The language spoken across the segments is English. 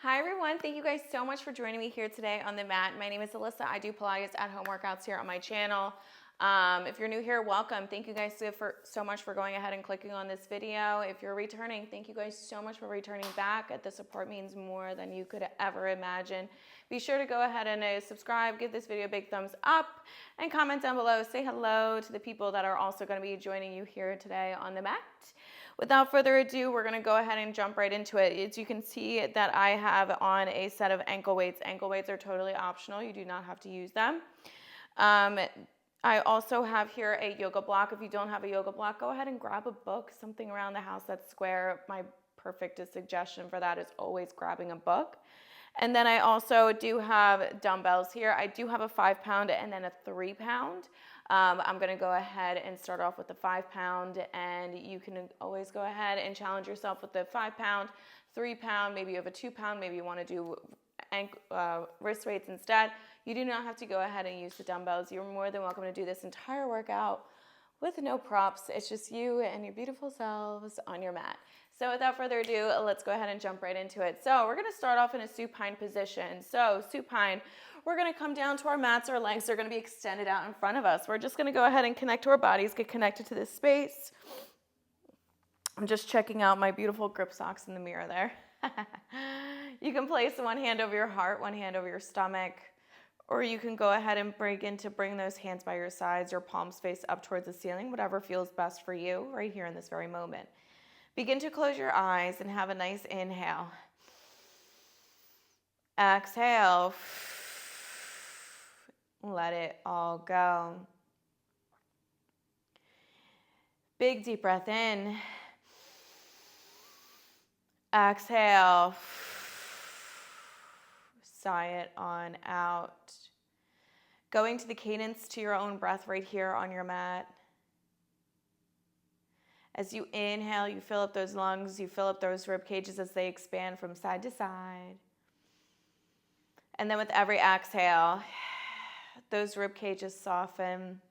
Hi everyone, thank you guys so much for joining me here today on the mat. My name is Alyssa. I do Pilates at home workouts here on my channel. If you're new here, welcome. Thank you guys so much for going ahead and clicking on this video. If you're returning, thank you guys so much for returning back. The support means more than you could ever imagine. Be sure to go ahead and subscribe, give this video a big thumbs up, and comment down below. Say hello to the people that are also going to be joining you here today on the mat. Without further ado, we're going to go ahead and jump right into it. As you can see that I have on a set of ankle weights. Ankle weights are totally optional. You do not have to use them. I also have here a yoga block. If you don't have a yoga block, go ahead and grab a book, something around the house that's square. My perfect suggestion for that is always grabbing a book. And then I also do have dumbbells here. I do have a 5-pound and then a 3-pound. I'm going to go ahead and start off with the 5-pound, and you can always go ahead and challenge yourself with the 5-pound, 3-pound, maybe you have a 2-pound, maybe you want to do wrist weights instead. You do not have to go ahead and use the dumbbells. You're more than welcome to do this entire workout with no props. It's just you and your beautiful selves on your mat. So without further ado, let's go ahead and jump right into it. So we're going to start off in a supine position. So supine, we're going to come down to our mats. Our legs are going to be extended out in front of us. We're just going to go ahead and connect to our bodies, get connected to this space. I'm just checking out my beautiful grip socks in the mirror there. You can place one hand over your heart, one hand over your stomach, or you can go ahead and bring those hands by your sides, your palms face up towards the ceiling, whatever feels best for you right here in this very moment. Begin to close your eyes and have a nice inhale. Exhale. Let it all go. Big deep breath in. Exhale. Sigh it on out. Going to the cadence to your own breath right here on your mat. As you inhale, you fill up those lungs, you fill up those rib cages as they expand from side to side. And then with every exhale, those rib cages soften.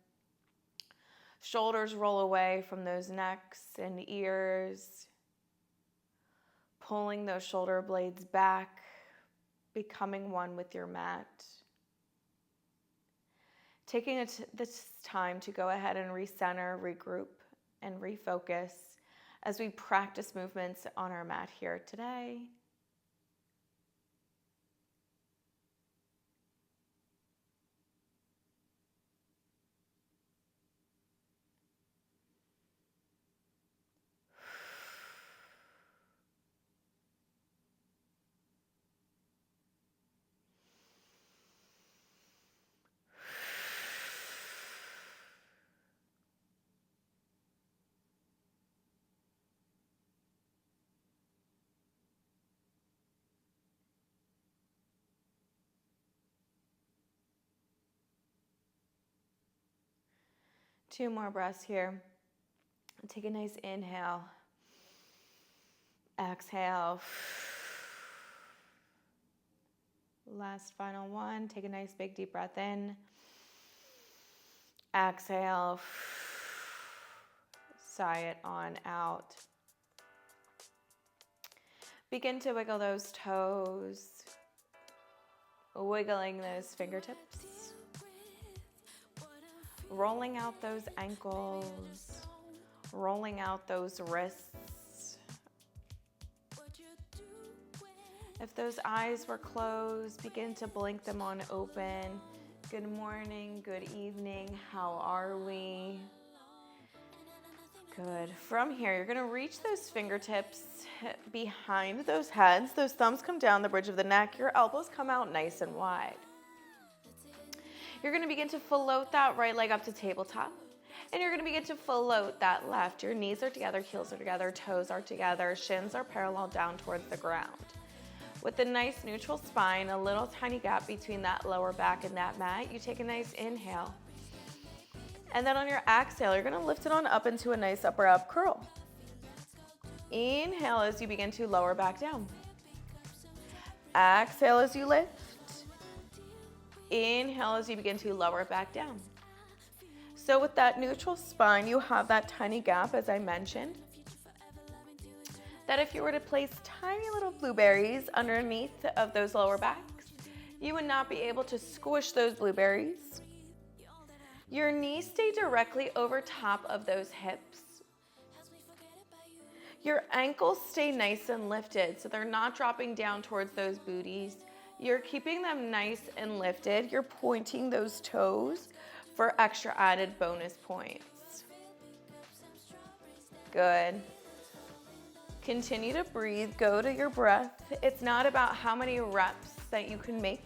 Shoulders roll away from those necks and ears. Pulling those shoulder blades back, becoming one with your mat. Taking this time to go ahead and recenter, regroup, and refocus as we practice movements on our mat here today. Two more breaths here. Take a nice inhale. Exhale. Last final one. Take a nice big deep breath in. Exhale. Sigh it on out. Begin to wiggle those toes. Wiggling those fingertips. Rolling out those ankles, rolling out those wrists. If those eyes were closed, begin to blink them on open. Good morning, good evening, how are we? Good. From here, you're gonna reach those fingertips behind those heads. Those thumbs come down the bridge of the neck. Your elbows come out nice and wide. You're going to begin to float that right leg up to tabletop. And you're going to begin to float that left. Your knees are together, heels are together, toes are together, shins are parallel down towards the ground. With a nice neutral spine, a little tiny gap between that lower back and that mat, you take a nice inhale. And then on your exhale, you're going to lift it on up into a nice upper up curl. Inhale as you begin to lower back down. Exhale as you lift. Inhale as you begin to lower back down. So with that neutral spine, you have that tiny gap, as I mentioned. that if you were to place tiny little blueberries underneath of those lower backs, you would not be able to squish those blueberries. Your knees stay directly over top of those hips. Your ankles stay nice and lifted, so they're not dropping down towards those booties. You're keeping them nice and lifted. You're pointing those toes for extra added bonus points. Good. Continue to breathe, go to your breath. It's not about how many reps that you can make.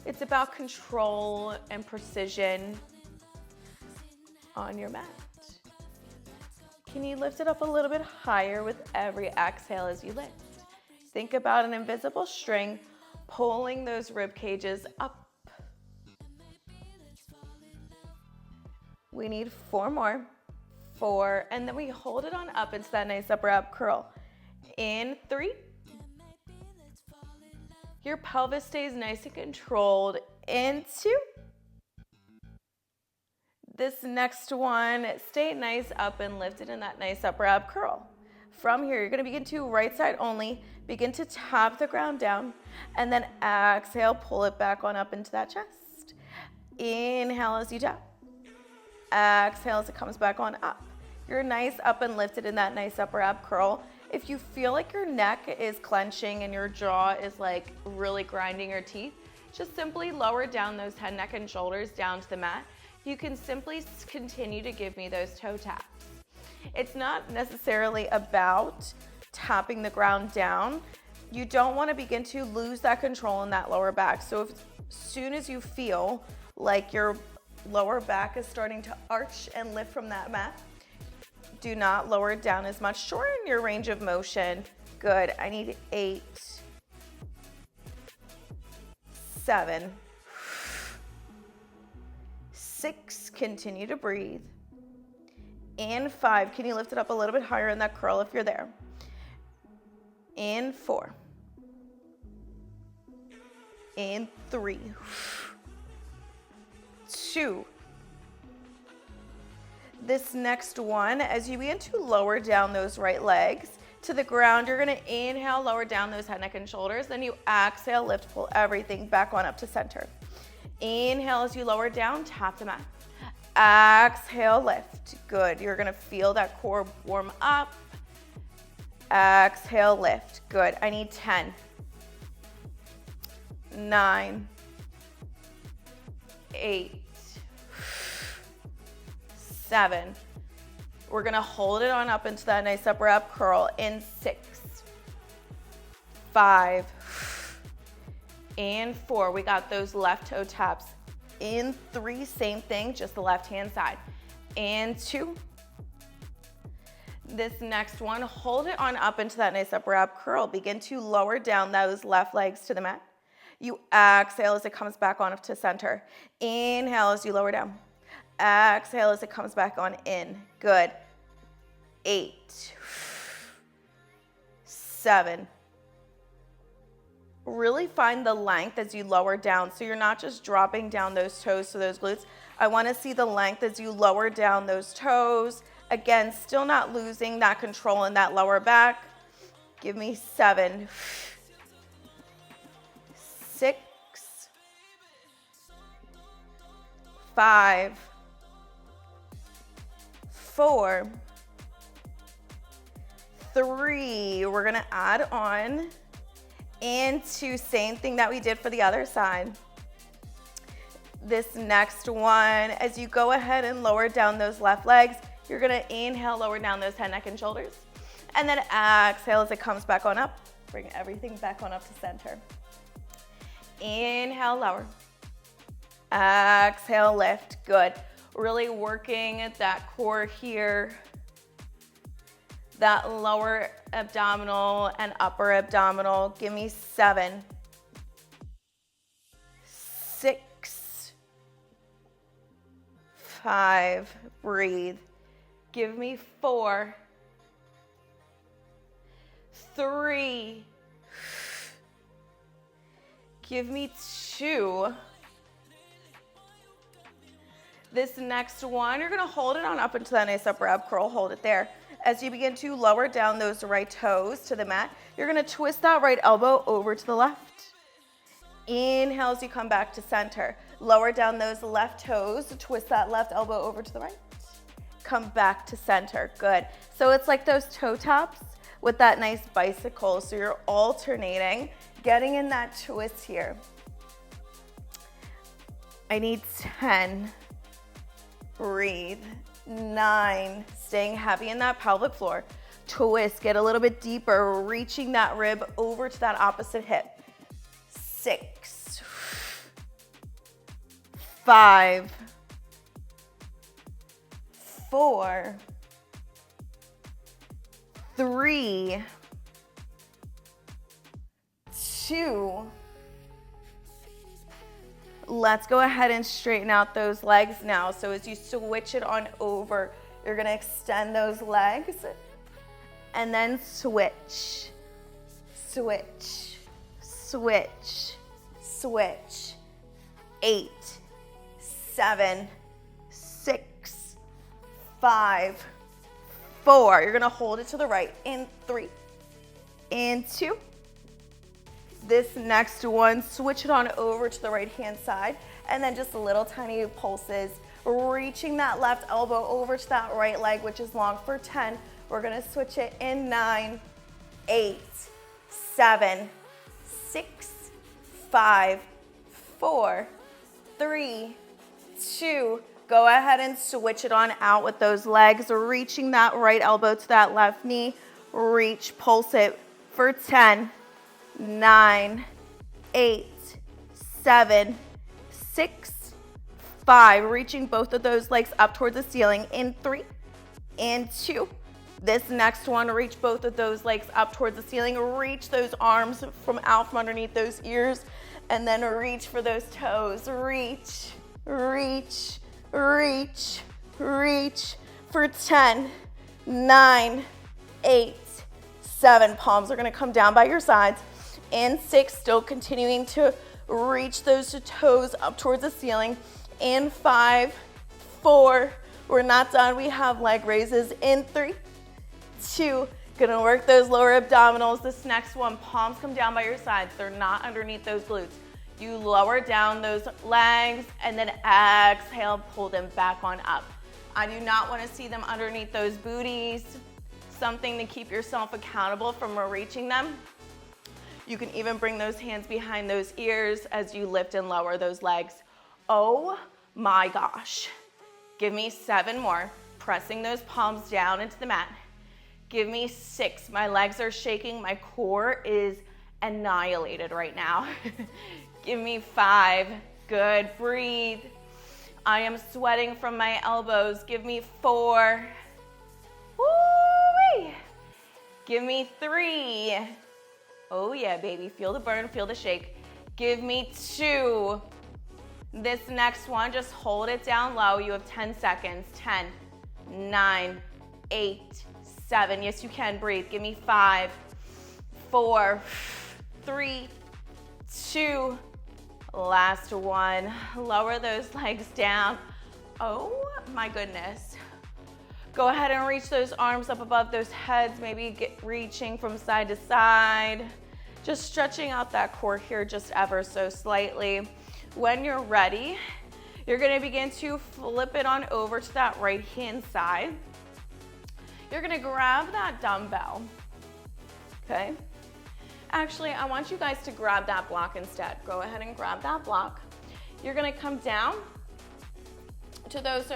It's about control and precision on your mat. Can you lift it up a little bit higher with every exhale as you lift? Think about an invisible string pulling those rib cages up. We need 4 more. 4, and then we hold it on up into that nice upper ab curl. In 3. Your pelvis stays nice and controlled. In 2. This next one, stay nice up and lifted in that nice upper ab curl. From here, you're gonna begin to right side only, begin to tap the ground down, and then exhale, pull it back on up into that chest. Inhale as you tap. Exhale as it comes back on up. You're nice up and lifted in that nice upper ab curl. If you feel like your neck is clenching and your jaw is like really grinding your teeth, just simply lower down those head, neck, and shoulders down to the mat. You can simply continue to give me those toe taps. It's not necessarily about tapping the ground down. You don't want to begin to lose that control in that lower back. So as soon as you feel like your lower back is starting to arch and lift from that mat, do not lower it down as much. Shorten your range of motion. Good. I need 8, 7, 6. Continue to breathe. And 5. Can you lift it up a little bit higher in that curl if you're there? And 4. And 3. 2. This next one, as you begin to lower down those right legs to the ground, you're gonna inhale, lower down those head, neck, and shoulders. Then you exhale, lift, pull everything back on up to center. Inhale as you lower down, tap the mat. Exhale, lift. Good. You're gonna feel that core warm up. Exhale, lift. Good. I need 10, 9, 8, 7. We're gonna hold it on up into that nice upper ab curl in 6, 5, and 4. We got those left toe taps. In 3, same thing, just the left hand side. And 2. This next one, hold it on up into that nice upper ab curl. Begin to lower down those left legs to the mat. You exhale as it comes back on up to center. Inhale as you lower down. Exhale as it comes back on in. Good. 8, 7. Really find the length as you lower down. So you're not just dropping down those toes to those glutes. I want to see the length as you lower down those toes. Again, still not losing that control in that lower back. Give me 7, 6, 5, 4, 3. We're gonna add on and 2. Same thing that we did for the other side. This next one, as you go ahead and lower down those left legs, you're gonna inhale, lower down those head, neck, and shoulders. And then exhale as it comes back on up. Bring everything back on up to center. Inhale, lower. Exhale, lift. Good. Really working at that core here. That lower abdominal and upper abdominal. Give me 7, 6, 5. Breathe. Give me 4, 3. Give me 2. This next one, you're gonna hold it on up into that nice upper ab curl. Hold it there. As you begin to lower down those right toes to the mat, you're gonna twist that right elbow over to the left. Inhale as you come back to center. Lower down those left toes, twist that left elbow over to the right. Come back to center, good. So it's like those toe taps with that nice bicycle. So you're alternating, getting in that twist here. I need 10, breathe, 9, staying heavy in that pelvic floor. Twist, get a little bit deeper, reaching that rib over to that opposite hip. 6, 5, 4, 3, 2. Let's go ahead and straighten out those legs now. So as you switch it on over, you're gonna extend those legs and then switch, switch, switch, switch. 8, 7, 6, 5, 4. You're gonna hold it to the right in 3, in 2. This next one, switch it on over to the right hand side, and then just little tiny pulses, reaching that left elbow over to that right leg, which is long, for 10. We're gonna switch it in 9, 8, 7, 6, 5, 4, 3, 2. Go ahead and switch it on out with those legs, reaching that right elbow to that left knee. Reach, pulse it for 10, 9, 8, 7, 6, 5. Reaching both of those legs up towards the ceiling in 3, and 2. This next one, reach both of those legs up towards the ceiling. Reach those arms from out from underneath those ears, and then reach for those toes. Reach, reach, reach, reach for 10, 9, 8, 7. Palms are gonna come down by your sides. And 6, still continuing to reach those toes up towards the ceiling. And 5, 4, we're not done. We have leg raises in 3, 2, gonna work those lower abdominals. This next one, palms come down by your sides. They're not underneath those glutes. You lower down those legs and then exhale, pull them back on up. I do not wanna see them underneath those booties. Something to keep yourself accountable from reaching them. You can even bring those hands behind those ears as you lift and lower those legs. Oh my gosh. Give me 7 more, pressing those palms down into the mat. Give me 6. My legs are shaking. My core is annihilated right now. Give me 5. Good, breathe. I am sweating from my elbows. Give me 4. Woo-wee. Give me 3. Oh yeah, baby, feel the burn, feel the shake. Give me 2. This next one, just hold it down low. You have 10 seconds. 10, 9, 8, 7. Yes, you can, breathe. Give me 5, 4, 3, 2. Last one. Lower those legs down. Oh my goodness. Go ahead and reach those arms up above those heads, maybe reaching from side to side. Just stretching out that core here just ever so slightly. When you're ready, you're gonna begin to flip it on over to that right hand side. You're gonna grab that dumbbell, okay? Actually, I want you guys to grab that block instead. Go ahead and grab that block. You're gonna come down to those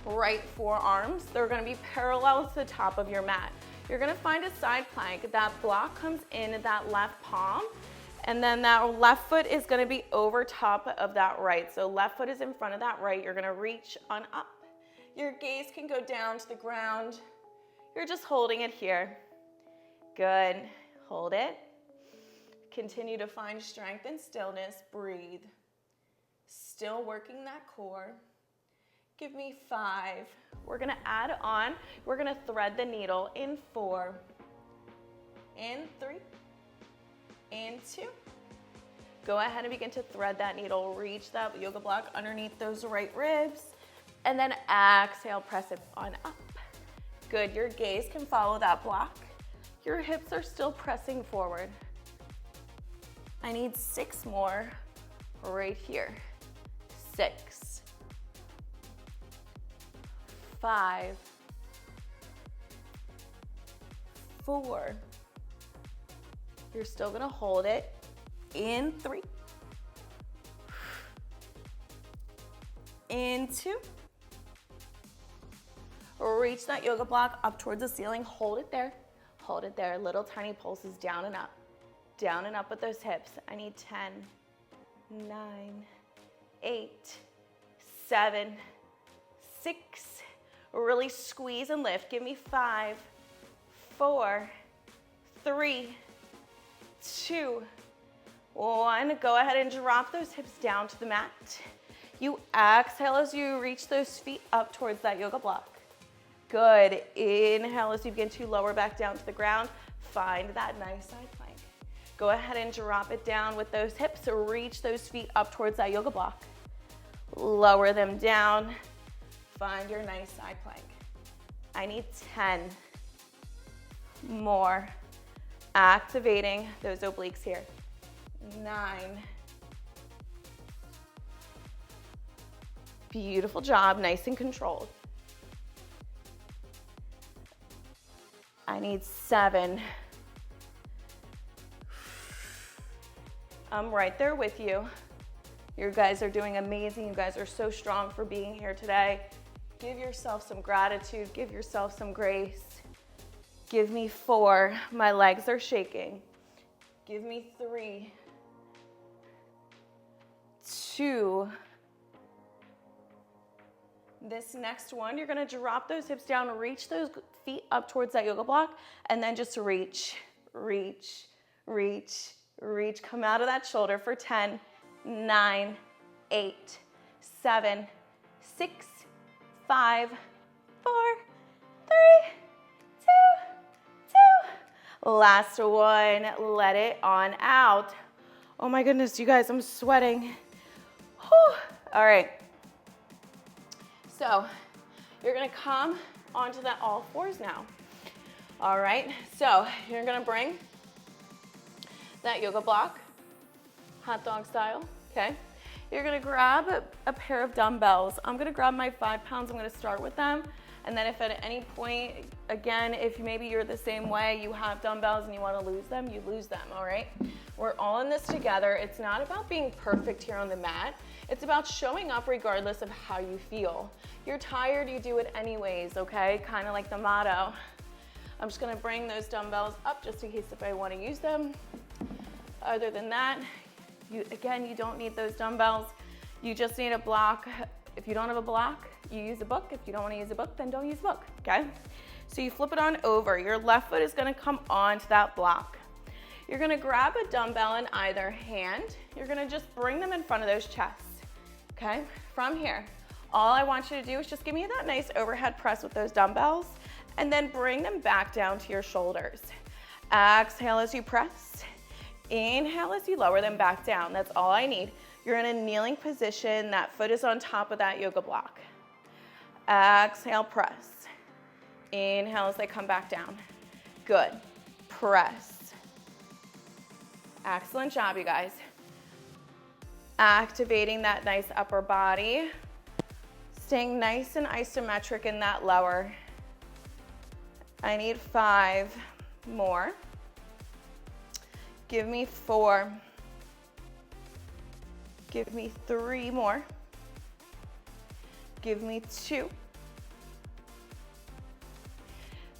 right forearms. They're gonna be parallel to the top of your mat. You're gonna find a side plank. That block comes in that left palm, and then that left foot is gonna be over top of that right. So left foot is in front of that right. You're gonna reach on up. Your gaze can go down to the ground. You're just holding it here. Good, hold it. Continue to find strength and stillness. Breathe. Still working that core. Give me 5. We're gonna add on. We're gonna thread the needle in 4, in 3, in 2. Go ahead and begin to thread that needle. Reach that yoga block underneath those right ribs. And then exhale, press it on up. Good, your gaze can follow that block. Your hips are still pressing forward. I need 6 more right here. 6, 5, 4. You're still gonna hold it in 3, in 2. Reach that yoga block up towards the ceiling. Hold it there. Hold it there. Little tiny pulses down and up. Down and up with those hips. I need 10, 9, 8, 7, 6. Really squeeze and lift. Give me 5, 4, 3, 2, 1. Go ahead and drop those hips down to the mat. You exhale as you reach those feet up towards that yoga block. Good. Inhale as you begin to lower back down to the ground. Find that nice side plank. Go ahead and drop it down with those hips. Reach those feet up towards that yoga block. Lower them down. Find your nice side plank. I need 10 more. Activating those obliques here. 9. Beautiful job, nice and controlled. I need 7. I'm right there with you. You guys are doing amazing. You guys are so strong for being here today. Give yourself some gratitude. Give yourself some grace. Give me 4. My legs are shaking. Give me 3, 2. This next one, you're gonna drop those hips down, reach those feet up towards that yoga block, and then just reach, reach, reach, reach. Come out of that shoulder for 10, 9, 8, 7, 6, 5, 4, 3, 2, 2. Last one, let it on out. Oh my goodness, you guys, I'm sweating. Whew. All right. So you're gonna come onto that all fours now. All right, so you're gonna bring that yoga block, hot dog style, okay? You're gonna grab a pair of dumbbells. I'm gonna grab my 5 pounds, I'm gonna start with them. And then if at any point, again, if maybe you're the same way, you have dumbbells and you wanna lose them, you lose them, all right? We're all in this together. It's not about being perfect here on the mat. It's about showing up regardless of how you feel. You're tired, you do it anyways, okay? Kind of like the motto. I'm just gonna bring those dumbbells up just in case if I wanna use them. Other than that, you don't need those dumbbells. You just need a block. If you don't have a block, you use a book. If you don't wanna use a book, then don't use a book, okay? So you flip it on over. Your left foot is gonna come onto that block. You're gonna grab a dumbbell in either hand. You're gonna just bring them in front of those chests, okay? From here, all I want you to do is just give me that nice overhead press with those dumbbells and then bring them back down to your shoulders. Exhale as you press. Inhale as you lower them back down. That's all I need. You're in a kneeling position. That foot is on top of that yoga block. Exhale, press. Inhale as they come back down. Good. Press. Excellent job, you guys. Activating that nice upper body. Staying nice and isometric in that lower. I need 5 more. Give me 4. Give me 3 more. Give me 2.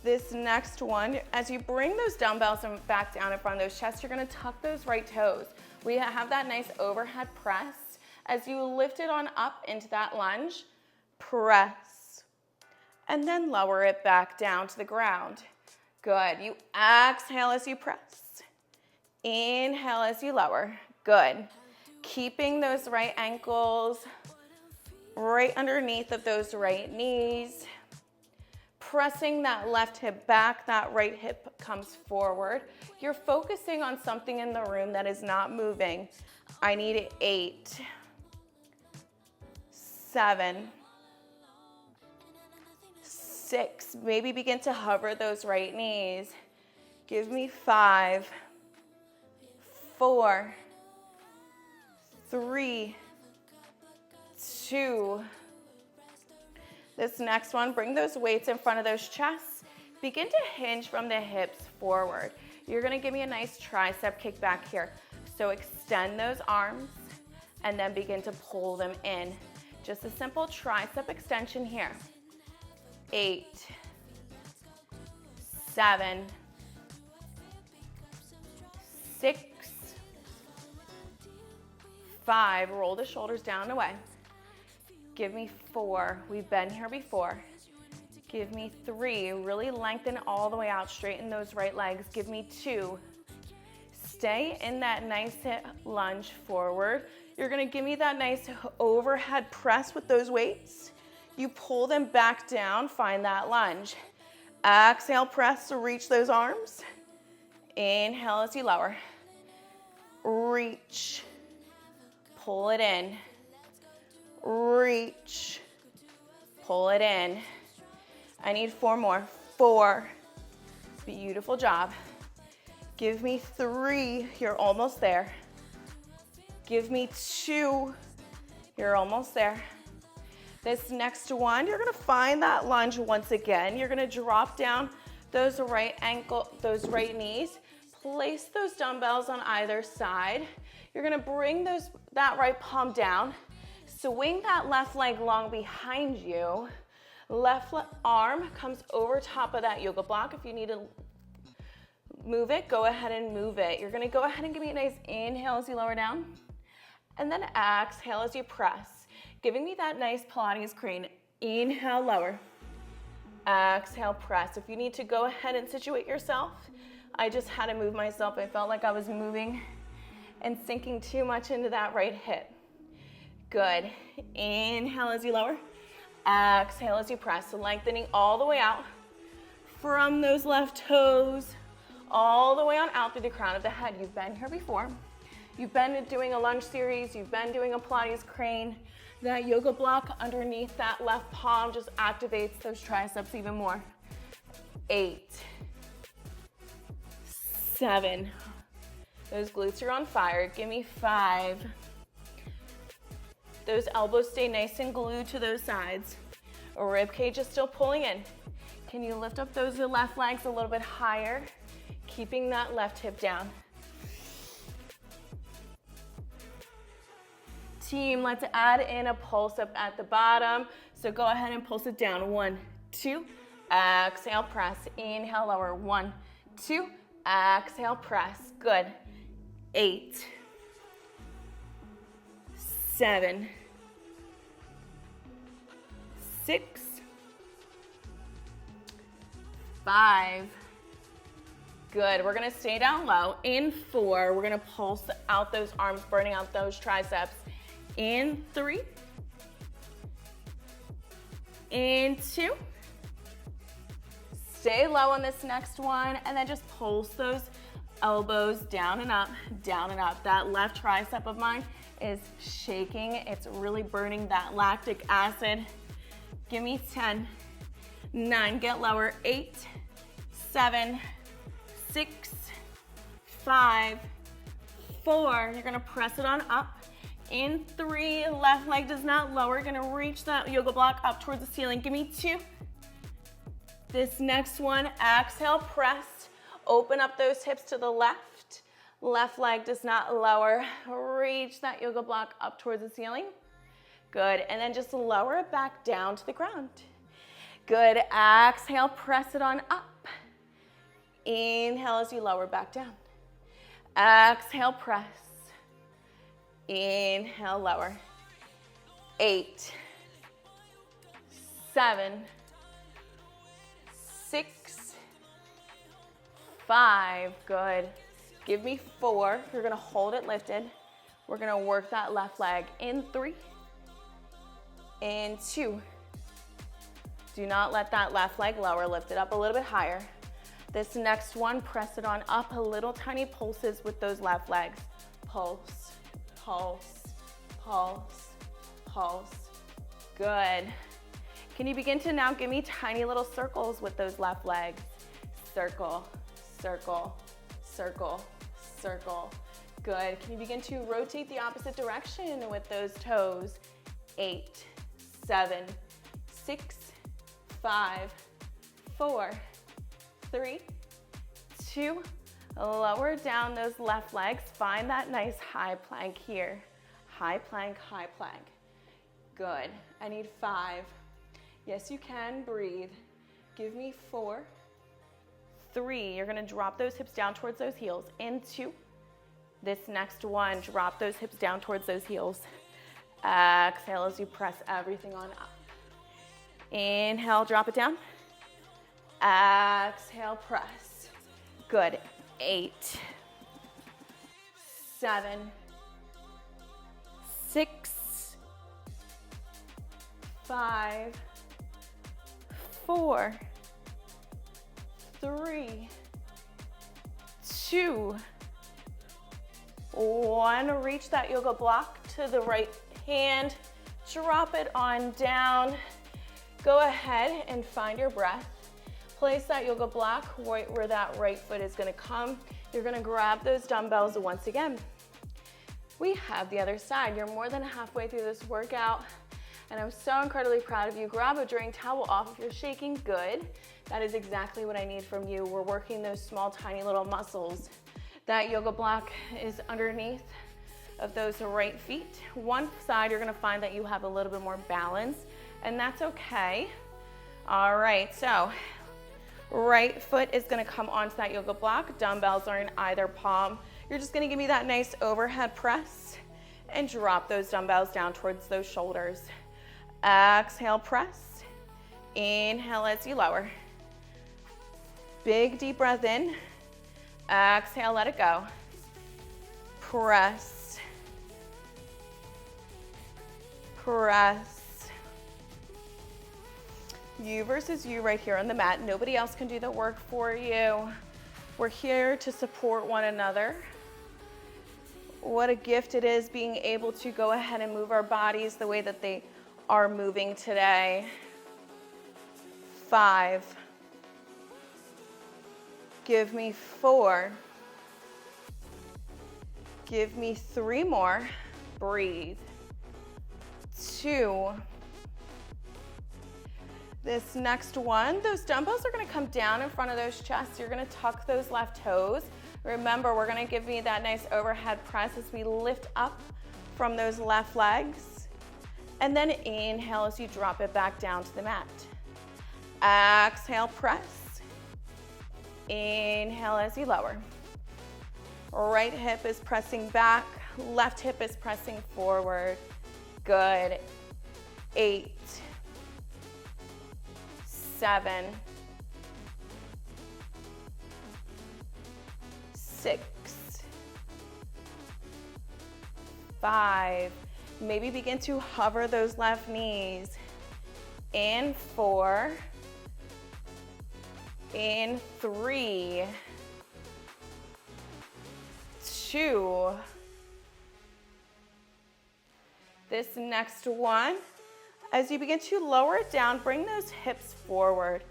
This next one, as you bring those dumbbells back down in front of those chests, you're gonna tuck those right toes. We have that nice overhead press. As you lift it on up into that lunge, press, and then lower it back down to the ground. Good, you exhale as you press. Inhale as you lower, good. Keeping those right ankles right underneath of those right knees. Pressing that left hip back, that right hip comes forward. You're focusing on something in the room that is not moving. I need 8, 7, 6. Maybe begin to hover those right knees. Give me 5, 4, 3, 2. This next one, bring those weights in front of those chests. Begin to hinge from the hips forward. You're gonna give me a nice tricep kick back here. So extend those arms and then begin to pull them in. Just a simple tricep extension here. 8, 7, 6, 5. Roll the shoulders down and away. Give me 4. We've been here before. Give me 3. Really lengthen all the way out. Straighten those right legs. Give me 2. Stay in that nice hip lunge forward. You're gonna give me that nice overhead press with those weights. You pull them back down, find that lunge. Exhale, press to reach those arms. Inhale as you lower. Reach. Pull it in. Reach. Pull it in. I need 4 more. 4. Beautiful job. Give me 3. You're almost there. Give me 2. You're almost there. This next one, you're gonna find that lunge once again. You're gonna drop down those right knees. Place those dumbbells on either side. You're gonna bring that right palm down. Swing that left leg long behind you. Left arm comes over top of that yoga block. If you need to move it, go ahead and move it. You're gonna go ahead and give me a nice inhale as you lower down. And then exhale as you press. Giving me that nice Pilates crane. Inhale, lower. Exhale, press. If you need to go ahead and situate yourself, I just had to move myself. I felt like I was moving and sinking too much into that right hip. Good. Inhale as you lower. Exhale as you press. So lengthening all the way out from those left toes, all the way on out through the crown of the head. You've been here before. You've been doing a lunge series. You've been doing a Pilates crane. That yoga block underneath that left palm just activates those triceps even more. 8, 7. Those glutes are on fire. Give me 5. Those elbows stay nice and glued to those sides. Rib cage is still pulling in. Can you lift up those left legs a little bit higher? Keeping that left hip down. Team, let's add in a pulse up at the bottom. So go ahead and pulse it down. 1, 2, exhale, press. Inhale, lower. 1, 2, exhale, press. Good. 8, 7, 6, 5. Good. We're gonna stay down low. In 4, we're gonna pulse out those arms, burning out those triceps. In 3, in 2, stay low on this next one, and then just pulse those elbows down and up, down and up. That left tricep of mine is shaking. It's really burning that lactic acid. Give me 10, 9, get lower, 8, 7, 6, 5, 4. You're gonna press it on up. In 3, left leg does not lower. Gonna reach that yoga block up towards the ceiling. Give me 2. This next one, exhale, press. Open up those hips to the left. Left leg does not lower. Reach that yoga block up towards the ceiling. Good, and then just lower it back down to the ground. Good, exhale, press it on up. Inhale as you lower back down. Exhale, press. Inhale, lower. 8, 7, 6, 5. Good. Give me 4. You're gonna hold it lifted. We're gonna work that left leg. In 3, in 2. Do not let that left leg lower. Lift it up a little bit higher. This next one, press it on up. Little tiny pulses with those left legs. Pulse, pulse, pulse, pulse. Good. Can you begin to now give me tiny little circles with those left legs? Circle, circle, circle, circle. Good. Can you begin to rotate the opposite direction with those toes? 8, 7, 6, 5, 4, 3, 2. Lower down those left legs. Find that nice high plank here. High plank, high plank. Good. I need 5. Yes, you can. Breathe. Give me 4, 3. You're going to drop those hips down towards those heels. In 2. This next one, drop those hips down towards those heels. Exhale as you press everything on up. Inhale, drop it down. Exhale, press. Good. 8, 7, 6, 5, 4, 3, 2, 1. Reach that yoga block to the right hand. Drop it on down. Go ahead and find your breath. Place that yoga block right where that right foot is going to come. You're going to grab those dumbbells once again. We have the other side. You're more than halfway through this workout, and I'm so incredibly proud of you. Grab a drink towel off if you're shaking. Good. That is exactly what I need from you. We're working those small, tiny little muscles. That yoga block is underneath of those right feet. One side, you're going to find that you have a little bit more balance, and that's okay. All right, so right foot is going to come onto that yoga block. Dumbbells are in either palm. You're just going to give me that nice overhead press and drop those dumbbells down towards those shoulders. Exhale, press. Inhale as you lower. Big deep breath in. Exhale, let it go. Press. Press. You versus you right here on the mat. Nobody else can do the work for you. We're here to support one another. What a gift it is being able to go ahead and move our bodies the way that they are moving today. 5. Give me 4. Give me 3 more. Breathe. 2. This next one, those dumbbells are going to come down in front of those chests. You're going to tuck those left toes. Remember, we're going to give me that nice overhead press as we lift up from those left legs. And then inhale as you drop it back down to the mat. Exhale, press. Inhale as you lower. Right hip is pressing back. Left hip is pressing forward. Good. 8, 7, 6, 5. Maybe begin to hover those left knees. In 4, in 3, 2. This next one, as you begin to lower it down, bring those hips forward.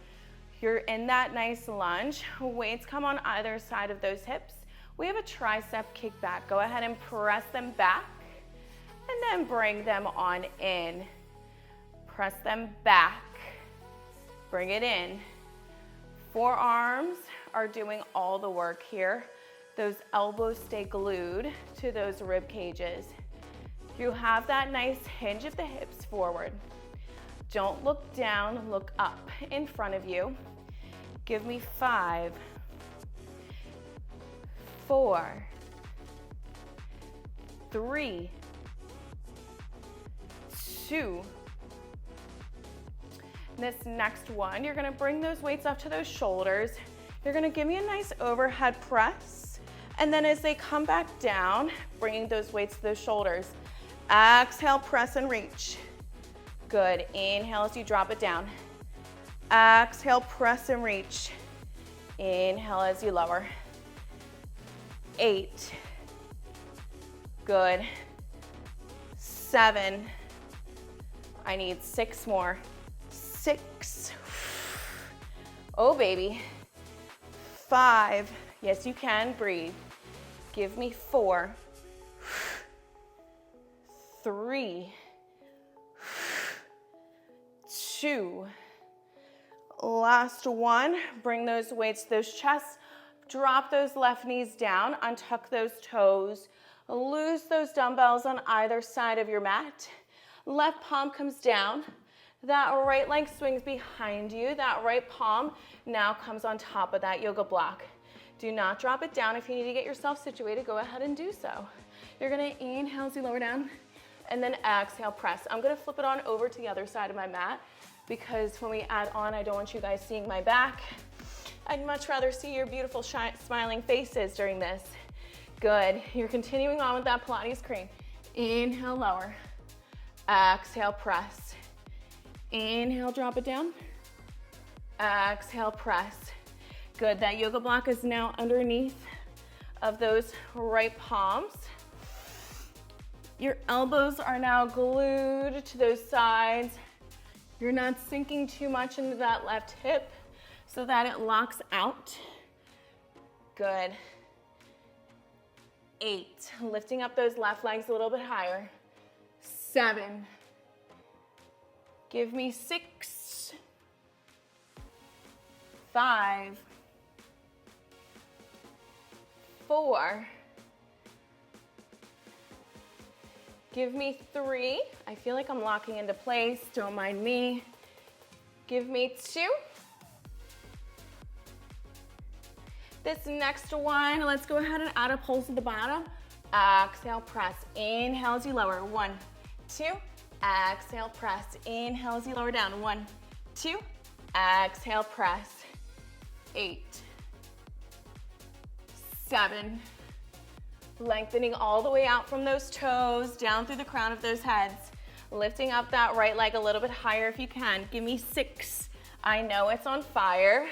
You're in that nice lunge. Weights come on either side of those hips. We have a tricep kickback. Go ahead and press them back and then bring them on in. Press them back. Bring it in. Forearms are doing all the work here. Those elbows stay glued to those rib cages. You have that nice hinge of the hips forward. Don't look down, look up in front of you. Give me 5, 4, 3, 2. This next one, you're gonna bring those weights up to those shoulders. You're gonna give me a nice overhead press. And then as they come back down, bringing those weights to those shoulders. Exhale, press and reach. Good. Inhale as you drop it down. Exhale, press and reach. Inhale as you lower. 8. Good. 7. I need 6 more. 6. Oh, baby. 5. Yes, you can. Breathe. Give me 4. 3. 2. Last one. Bring those weights to those chests. Drop those left knees down. Untuck those toes. Loose those dumbbells on either side of your mat. Left palm comes down. That right leg swings behind you. That right palm now comes on top of that yoga block. Do not drop it down. If you need to get yourself situated, go ahead and do so. You're gonna inhale as you lower down, and then exhale, press. I'm gonna flip it on over to the other side of my mat, because when we add on, I don't want you guys seeing my back. I'd much rather see your beautiful smiling faces during this. Good. You're continuing on with that Pilates crane. Inhale, lower. Exhale, press. Inhale, drop it down. Exhale, press. Good. That yoga block is now underneath of those right palms. Your elbows are now glued to those sides. You're not sinking too much into that left hip so that it locks out. Good. 8. Lifting up those left legs a little bit higher. 7. Give me 6. 5. 4. Give me 3. I feel like I'm locking into place. Don't mind me. Give me 2. This next one, let's go ahead and add a pulse at the bottom. Exhale, press. Inhale as you lower. 1, 2. Exhale, press. Inhale as you lower down. 1, 2. Exhale, press. 8. 7. Lengthening all the way out from those toes, down through the crown of those heads. Lifting up that right leg a little bit higher if you can. Give me 6. I know it's on fire.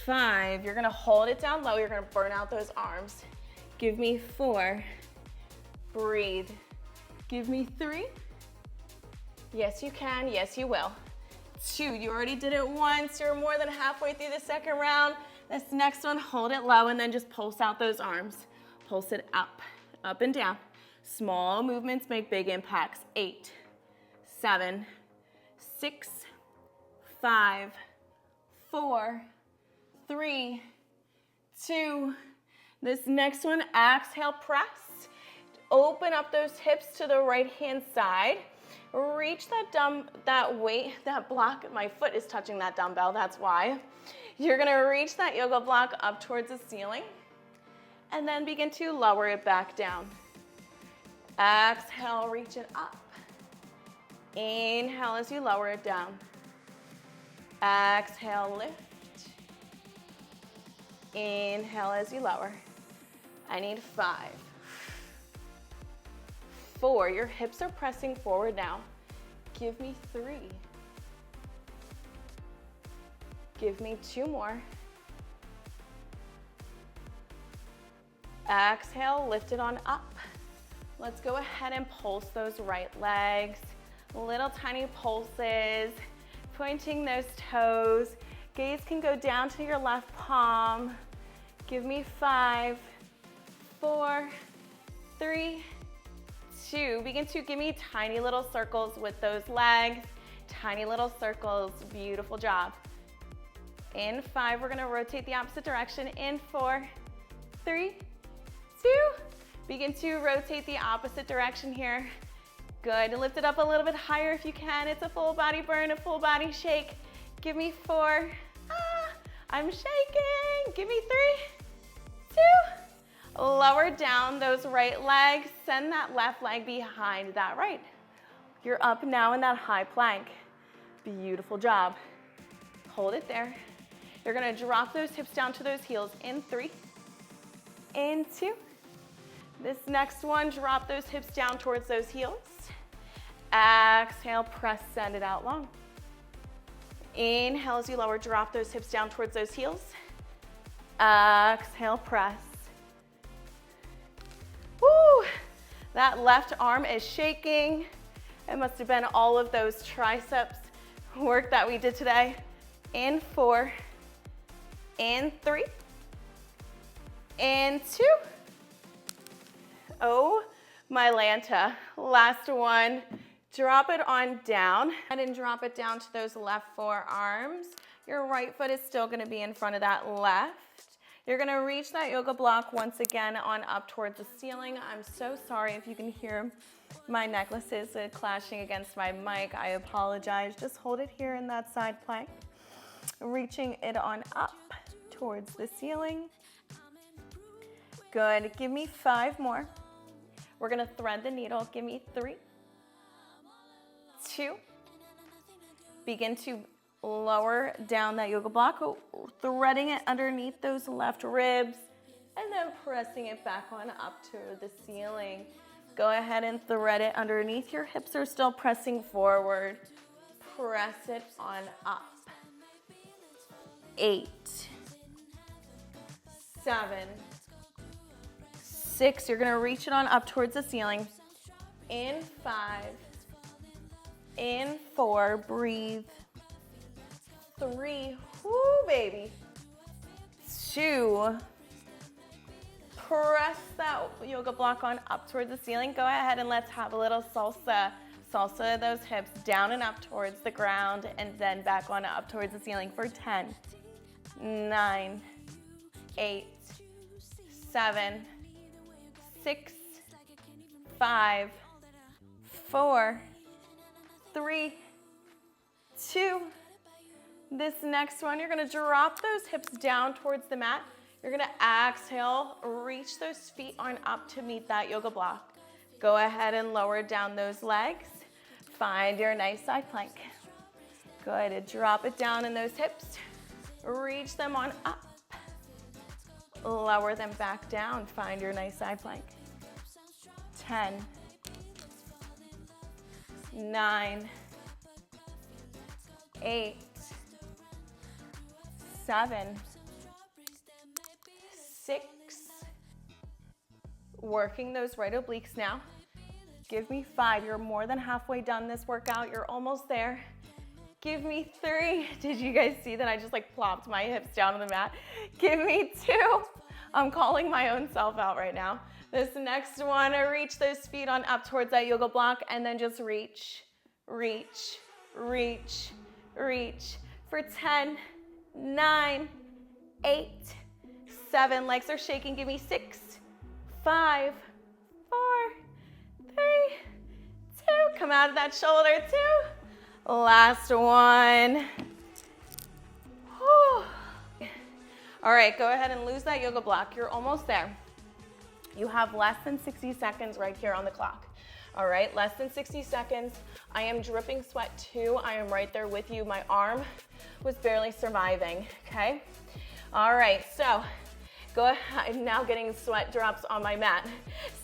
5. You're gonna hold it down low. You're gonna burn out those arms. Give me 4. Breathe. Give me 3. Yes, you can. Yes, you will. 2. You already did it once. You're more than halfway through the second round. This next one, hold it low and then just pulse out those arms. Pulse it up and down. Small movements make big impacts. 8, 7, 6, 5, 4, 3, 2. This next one, exhale, press. Open up those hips to the right-hand side. Reach that weight, that block. My foot is touching that dumbbell, that's why. You're gonna reach that yoga block up towards the ceiling and then begin to lower it back down. Exhale, reach it up. Inhale as you lower it down. Exhale, lift. Inhale as you lower. I need 5. 4, your hips are pressing forward now. Give me 3. Give me 2 more. Exhale, lift it on up. Let's go ahead and pulse those right legs. Little tiny pulses, pointing those toes. Gaze can go down to your left palm. Give me 5, 4, 3, 2. Begin to give me tiny little circles with those legs. Tiny little circles, beautiful job. In 5, we're gonna rotate the opposite direction. In 4, 3, 2. Begin to rotate the opposite direction here. Good, lift it up a little bit higher if you can. It's a full body burn, a full body shake. Give me 4, I'm shaking. Give me 3, 2. Lower down those right legs. Send that left leg behind that right. You're up now in that high plank. Beautiful job. Hold it there. You're gonna drop those hips down to those heels in 3, in 2. This next one, drop those hips down towards those heels. Exhale, press, send it out long. Inhale as you lower, drop those hips down towards those heels. Exhale, press. Woo! That left arm is shaking. It must have been all of those triceps work that we did today. In 4, in 3, in 2. Oh, my Lanta. Last one. Drop it on down and drop it down to those left forearms. Your right foot is still gonna be in front of that left. You're gonna reach that yoga block once again on up towards the ceiling. I'm so sorry if you can hear my necklaces clashing against my mic. I apologize. Just hold it here in that side plank. Reaching it on up towards the ceiling. Good. Give me 5 more. We're gonna thread the needle. Give me 3, 2. Begin to lower down that yoga block, threading it underneath those left ribs, and then pressing it back on up to the ceiling. Go ahead and thread it underneath. Your hips are still pressing forward. Press it on up. 8, 7, 6. You're gonna reach it on up towards the ceiling. In 5, in 4, breathe. 3, whoo, baby. 2, press that yoga block on up towards the ceiling. Go ahead and let's have a little salsa. Salsa those hips down and up towards the ground and then back on up towards the ceiling for 10, 9, 8, 7, 6, 5, 4, 3, 2. This next one, you're gonna drop those hips down towards the mat. You're gonna exhale, reach those feet on up to meet that yoga block. Go ahead and lower down those legs. Find your nice side plank. Good, drop it down in those hips. Reach them on up. Lower them back down. Find your nice side plank. 10, 9, 8, 7, 6. Working those right obliques now. Give me 5. You're more than halfway done this workout. You're almost there. Give me 3. Did you guys see that I just like plopped my hips down on the mat? Give me 2. I'm calling my own self out right now. This next one, reach those feet on up towards that yoga block and then just reach, reach, reach, reach for 10, 9, 8, 7. Legs are shaking. Give me 6, 5, 4, 3, 2. Come out of that shoulder. 2. Last one. Whew. All right, go ahead and lose that yoga block. You're almost there. You have less than 60 seconds right here on the clock. All right, less than 60 seconds. I am dripping sweat too. I am right there with you. My arm was barely surviving, okay? All right, so go ahead. I'm now getting sweat drops on my mat.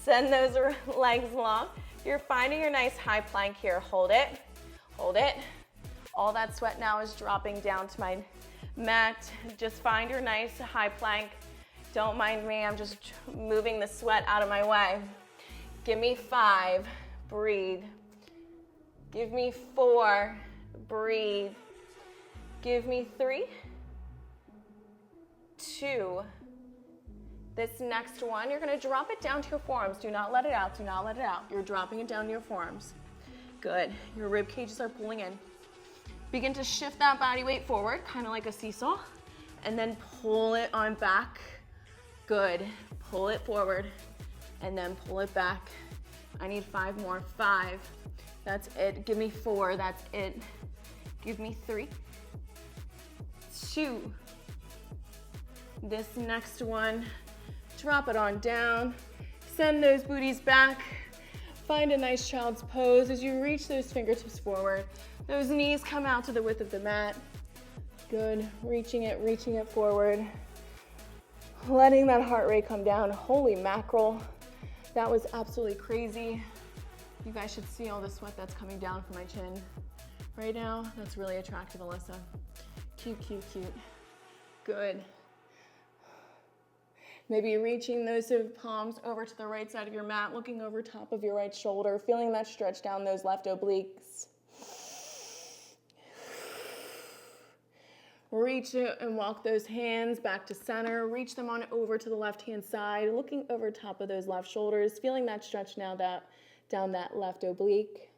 Send those legs long. You're finding your nice high plank here. Hold it, hold it. All that sweat now is dropping down to my mat. Just find your nice high plank. Don't mind me, I'm just moving the sweat out of my way. Give me 5, breathe. Give me 4, breathe. Give me 3, 2. This next one, you're gonna drop it down to your forearms. Do not let it out, do not let it out. You're dropping it down to your forearms. Good, your rib cages are pulling in. Begin to shift that body weight forward, kind of like a seesaw, and then pull it on back. Good, pull it forward, and then pull it back. I need 5 more. 5, that's it. Give me 4, that's it. Give me 3, 2. This next one, drop it on down. Send those booties back. Find a nice child's pose as you reach those fingertips forward. Those knees come out to the width of the mat. Good, reaching it forward. Letting that heart rate come down. Holy mackerel, that was absolutely crazy. You guys should see all the sweat that's coming down from my chin right now. That's really attractive, Alyssa. Cute, cute, cute. Good. Maybe reaching those palms over to the right side of your mat, looking over top of your right shoulder, feeling that stretch down those left obliques. Reach it and walk those hands back to center. Reach them on over to the left-hand side, looking over top of those left shoulders, feeling that stretch now down that left oblique.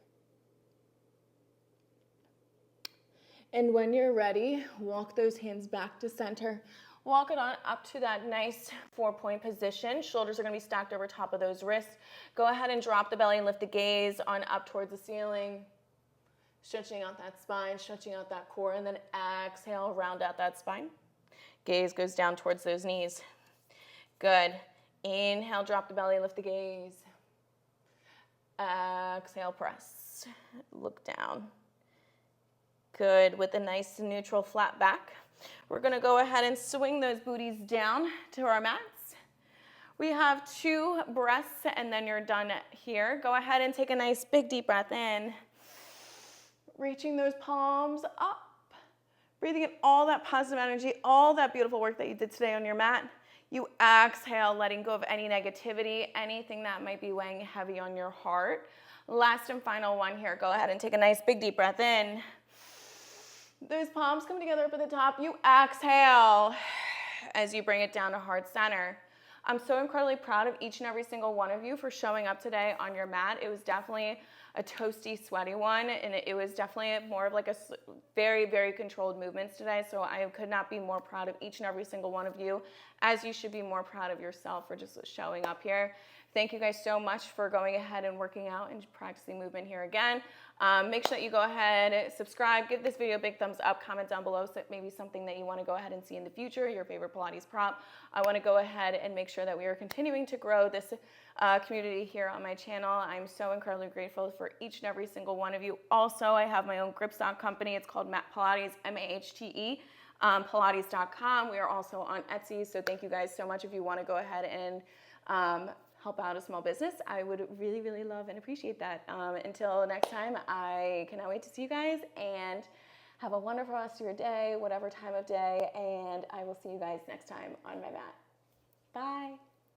And when you're ready, walk those hands back to center. Walk it on up to that nice 4-point position. Shoulders are going to be stacked over top of those wrists. Go ahead and drop the belly and lift the gaze on up towards the ceiling. Stretching out that spine, stretching out that core, and then exhale, round out that spine. Gaze goes down towards those knees. Good. Inhale, drop the belly, lift the gaze. Exhale, press. Look down. Good. With a nice neutral flat back. We're going to go ahead and swing those booties down to our mats. We have 2 breaths, and then you're done here. Go ahead and take a nice big deep breath in. Reaching those palms up. Breathing in all that positive energy, all that beautiful work that you did today on your mat. You exhale, letting go of any negativity, anything that might be weighing heavy on your heart. Last and final one here. Go ahead and take a nice big deep breath in. Those palms come together up at the top. You exhale as you bring it down to heart center. I'm so incredibly proud of each and every single one of you for showing up today on your mat. It was definitely a toasty, sweaty one, and it was definitely more of like a very, very controlled movements today, so I could not be more proud of each and every single one of you, as you should be more proud of yourself for just showing up here. Thank you guys so much for going ahead and working out and practicing movement here again. Make sure that you go ahead, subscribe, give this video a big thumbs up, comment down below so maybe something that you want to go ahead and see in the future, your favorite Pilates prop. I want to go ahead and make sure that we are continuing to grow this community here on my channel. I'm so incredibly grateful for each and every single one of you. Also, I have my own grip stock company. It's called MAHTE Pilates, M-A-H-T-E, Pilates.com. We are also on Etsy, so thank you guys so much. If you want to go ahead and help out a small business, I would really, really love and appreciate that. Until next time, I cannot wait to see you guys, and have a wonderful rest of your day, whatever time of day, and I will see you guys next time on my mat. Bye.